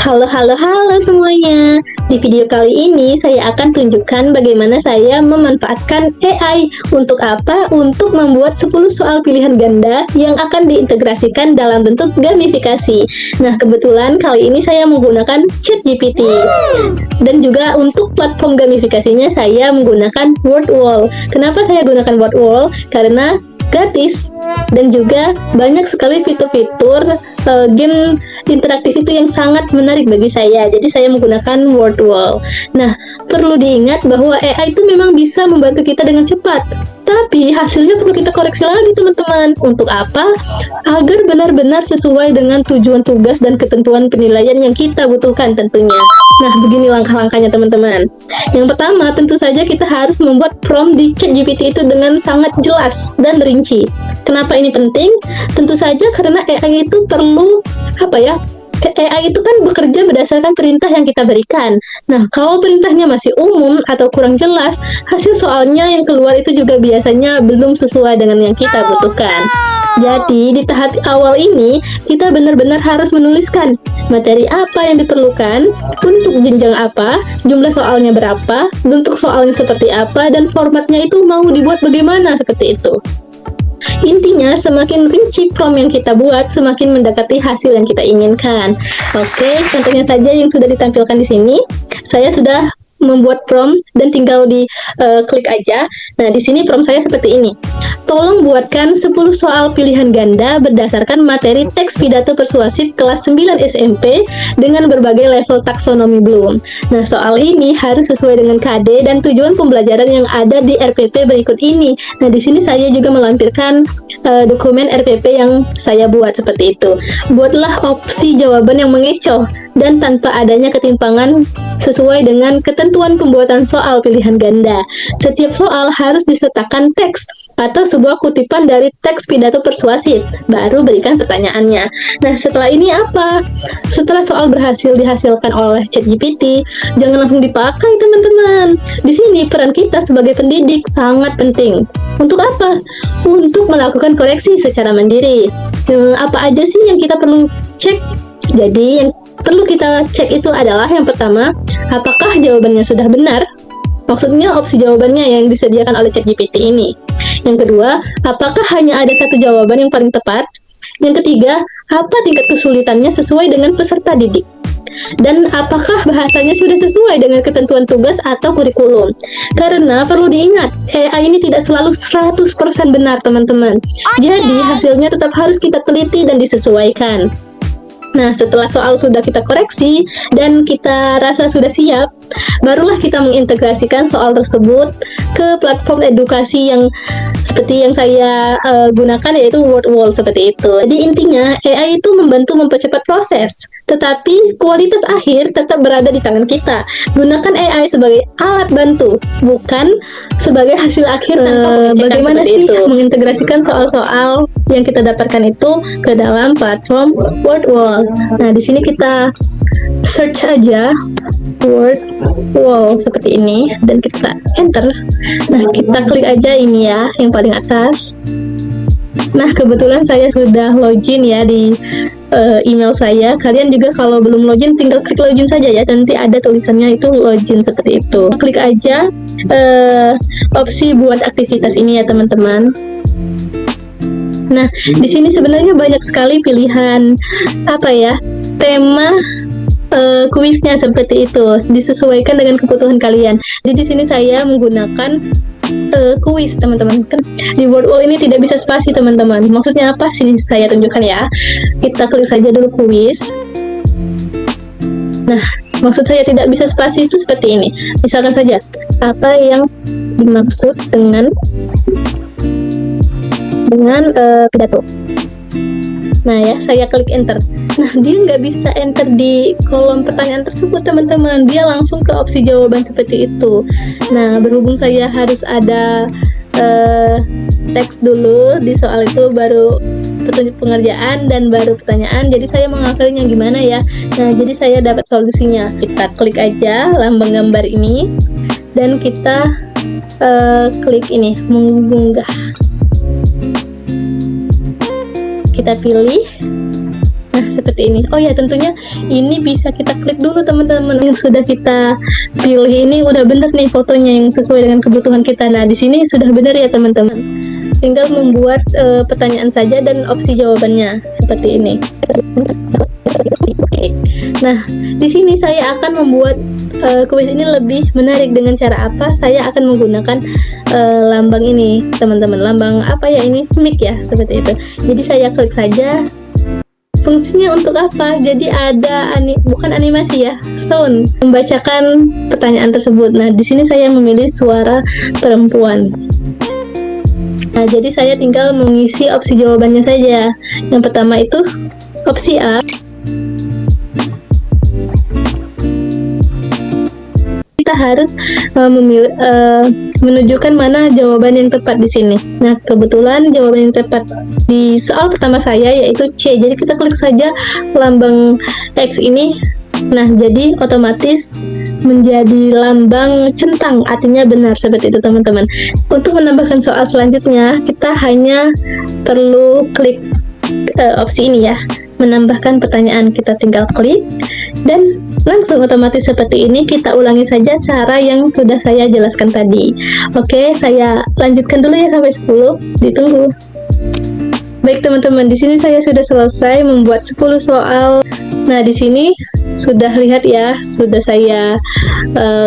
Halo semuanya. Di video kali ini saya akan tunjukkan bagaimana saya memanfaatkan AI. Untuk apa? Untuk membuat 10 soal pilihan ganda yang akan diintegrasikan dalam bentuk gamifikasi. Nah, kebetulan kali ini saya menggunakan ChatGPT. Dan juga untuk platform gamifikasinya saya menggunakan Wordwall. Kenapa saya gunakan Wordwall? Karena gratis dan juga banyak sekali fitur-fitur game interaktif itu yang sangat menarik bagi saya. Jadi saya menggunakan Wordwall. Nah, perlu diingat bahwa AI itu memang bisa membantu kita dengan cepat, tapi hasilnya perlu kita koreksi lagi teman-teman. Untuk apa? Agar benar-benar sesuai dengan tujuan tugas dan ketentuan penilaian yang kita butuhkan tentunya. Nah, begini langkah-langkahnya teman-teman. Yang pertama, tentu saja kita harus membuat prompt di ChatGPT itu dengan sangat jelas dan rinci. Kenapa ini penting? Tentu saja karena AI itu perlu AI itu kan bekerja berdasarkan perintah yang kita berikan. Nah, kalau perintahnya masih umum atau kurang jelas, hasil soalnya yang keluar itu juga biasanya belum sesuai dengan yang kita butuhkan. Jadi, di tahap awal ini, kita benar-benar harus menuliskan materi apa yang diperlukan, untuk jenjang apa, jumlah soalnya berapa, bentuk soalnya seperti apa, dan formatnya itu mau dibuat bagaimana seperti itu. Intinya, semakin rinci prompt yang kita buat, semakin mendekati hasil yang kita inginkan. Oke, contohnya saja yang sudah ditampilkan di sini. Saya sudah membuat prompt dan tinggal di klik aja. Nah, di sini prompt saya seperti ini. Tolong buatkan 10 soal pilihan ganda berdasarkan materi teks pidato persuasif kelas 9 SMP dengan berbagai level taksonomi Bloom. Nah, soal ini harus sesuai dengan KD dan tujuan pembelajaran yang ada di RPP berikut ini. Nah, di sini saya juga melampirkan dokumen RPP yang saya buat seperti itu. Buatlah opsi jawaban yang mengecoh dan tanpa adanya ketimpangan sesuai dengan ketentuan pembuatan soal pilihan ganda. Setiap soal harus disertakan teks atau sebuah kutipan dari teks pidato persuasif, baru berikan pertanyaannya. Nah, setelah ini apa? Setelah soal berhasil dihasilkan oleh ChatGPT, jangan langsung dipakai teman-teman. Di sini peran kita sebagai pendidik sangat penting. Untuk apa? Untuk melakukan koreksi secara mandiri. Apa aja sih yang kita perlu cek? Jadi, yang perlu kita cek itu adalah yang pertama, apakah jawabannya sudah benar? Maksudnya opsi jawabannya yang disediakan oleh ChatGPT ini. Yang kedua, apakah hanya ada satu jawaban yang paling tepat? Yang ketiga, apa tingkat kesulitannya sesuai dengan peserta didik? Dan apakah bahasanya sudah sesuai dengan ketentuan tugas atau kurikulum? Karena perlu diingat, AI ini tidak selalu 100% benar teman-teman. Jadi hasilnya tetap harus kita teliti dan disesuaikan. Nah, setelah soal sudah kita koreksi dan kita rasa sudah siap, barulah kita mengintegrasikan soal tersebut ke platform edukasi yang seperti yang saya gunakan, yaitu Wordwall seperti itu. Jadi intinya AI itu membantu mempercepat proses, tetapi kualitas akhir tetap berada di tangan kita. Gunakan AI sebagai alat bantu, bukan sebagai hasil akhir tanpa pengecekan. Bagaimana sih mengintegrasikan soal-soal yang kita dapatkan itu ke dalam platform Wordwall? Nah, di sini kita search aja Wordwall seperti ini dan kita enter. Nah, kita klik aja ini ya, yang paling atas. Nah, kebetulan saya sudah login ya di email saya. Kalian juga kalau belum login tinggal klik login saja ya, nanti ada tulisannya itu login seperti itu. Klik aja opsi buat aktivitas ini ya teman-teman. Nah, di sini sebenarnya banyak sekali pilihan tema kuisnya seperti itu, disesuaikan dengan kebutuhan kalian. Jadi di sini saya menggunakan kuis teman-teman. Kan di Wordwall ini tidak bisa spasi teman-teman. Maksudnya apa? Sini saya tunjukkan ya. Kita klik saja dulu kuis. Nah, maksud saya tidak bisa spasi itu seperti ini. Misalkan saja, apa yang dimaksud dengan pidato. Nah ya, saya klik enter. Nah, dia nggak bisa enter di kolom pertanyaan tersebut teman-teman. Dia langsung ke opsi jawaban seperti itu. Nah, berhubung saya harus ada teks dulu di soal itu, baru petunjuk pengerjaan dan baru pertanyaan. Jadi saya mengakalinya gimana ya. Nah, jadi saya dapat solusinya. Kita klik aja lambang gambar ini dan kita klik ini mengunggah. Kita pilih Nah, seperti ini. Oh ya, tentunya ini bisa kita klik dulu teman-teman. Yang sudah kita pilih ini udah bener nih fotonya yang sesuai dengan kebutuhan kita. Nah, di sini sudah benar ya teman-teman. Tinggal membuat pertanyaan saja dan opsi jawabannya seperti ini. Nah, di sini saya akan membuat kuis ini lebih menarik. Dengan cara apa? Saya akan menggunakan lambang ini, teman-teman. Lambang apa ya ini? Mic ya, seperti itu. Jadi saya klik saja. Fungsinya untuk apa? Jadi ada bukan animasi ya, sound membacakan pertanyaan tersebut. Nah, di sini saya memilih suara perempuan. Nah, jadi saya tinggal mengisi opsi jawabannya saja. Yang pertama itu opsi A. Kita harus menunjukkan mana jawaban yang tepat di sini. Nah, kebetulan jawaban yang tepat di soal pertama saya yaitu C. Jadi kita klik saja lambang X ini. Nah, jadi otomatis menjadi lambang centang, artinya benar, seperti itu teman-teman. Untuk menambahkan soal selanjutnya, kita hanya perlu klik opsi ini ya, menambahkan pertanyaan. Kita tinggal klik dan langsung otomatis seperti ini. Kita ulangi saja cara yang sudah saya jelaskan tadi. Oke, saya lanjutkan dulu ya sampai 10. Ditunggu. Baik teman-teman, di sini saya sudah selesai membuat 10 soal. Nah, di sini sudah lihat ya, sudah saya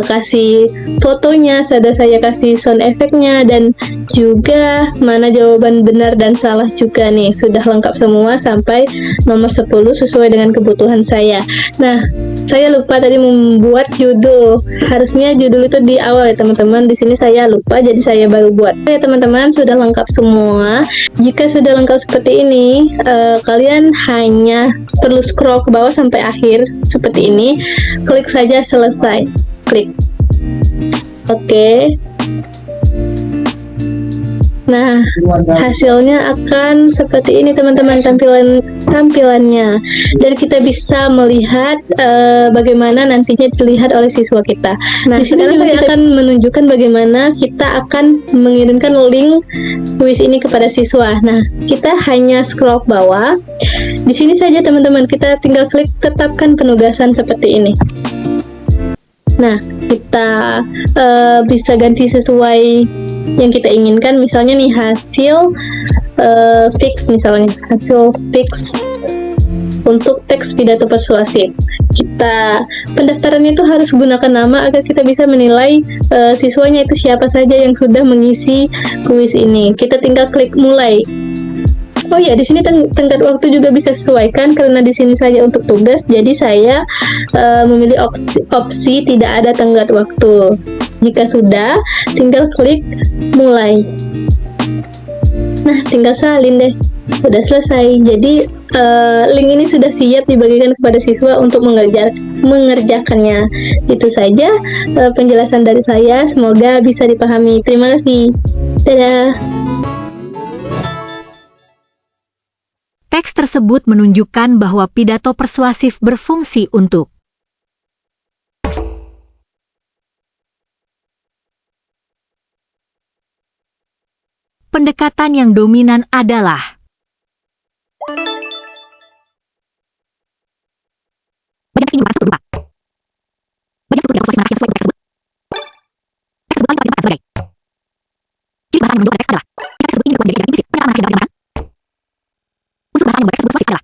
kasih fotonya, sudah saya kasih sound efeknya, dan juga mana jawaban benar dan salah juga nih. Sudah lengkap semua sampai nomor 10 sesuai dengan kebutuhan saya. Nah, saya lupa tadi membuat judul. Harusnya judul itu di awal ya teman-teman. Di sini saya lupa, jadi saya baru buat. Ya teman-teman, sudah lengkap semua. Jika sudah lengkap seperti ini, kalian hanya perlu scroll ke bawah sampai akhir seperti ini. Klik saja selesai. Klik. Oke. Nah, hasilnya akan seperti ini teman-teman, tampilannya, dan kita bisa melihat bagaimana nantinya dilihat oleh siswa kita. Nah, sekarang saya akan menunjukkan bagaimana kita akan mengirimkan link kuis ini kepada siswa. Nah, kita hanya scroll ke bawah. Di sini saja teman-teman, kita tinggal klik tetapkan penugasan seperti ini. Nah, kita bisa ganti sesuai yang kita inginkan. Misalnya nih hasil fix, misalnya hasil fix untuk teks pidato persuasif. Kita pendaftarannya itu harus gunakan nama agar kita bisa menilai siswanya itu siapa saja yang sudah mengisi kuis ini. Kita tinggal klik mulai. Oh ya, di sini tenggat waktu juga bisa sesuaikan karena di sini saja untuk tugas. Jadi saya memilih opsi tidak ada tenggat waktu. Jika sudah, tinggal klik mulai. Nah, tinggal salin deh. Udah selesai. Jadi link ini sudah siap dibagikan kepada siswa untuk mengerjakannya. Itu saja penjelasan dari saya. Semoga bisa dipahami. Terima kasih. Dadah. Teks tersebut menunjukkan bahwa pidato persuasif berfungsi untuk pendekatan yang dominan adalah bagian ini berupa bagian struktur yang persuasif sesuai teks tersebut. Teks tersebut dapat diartikan sebagai ciri bahasa yang menunjukkan teks adalah jika teks tersebut ingin dilakukan menjadi implisit pada amanah yang dilakukan. Unsur bahasa yang membuat teks tersebut persuasif adalah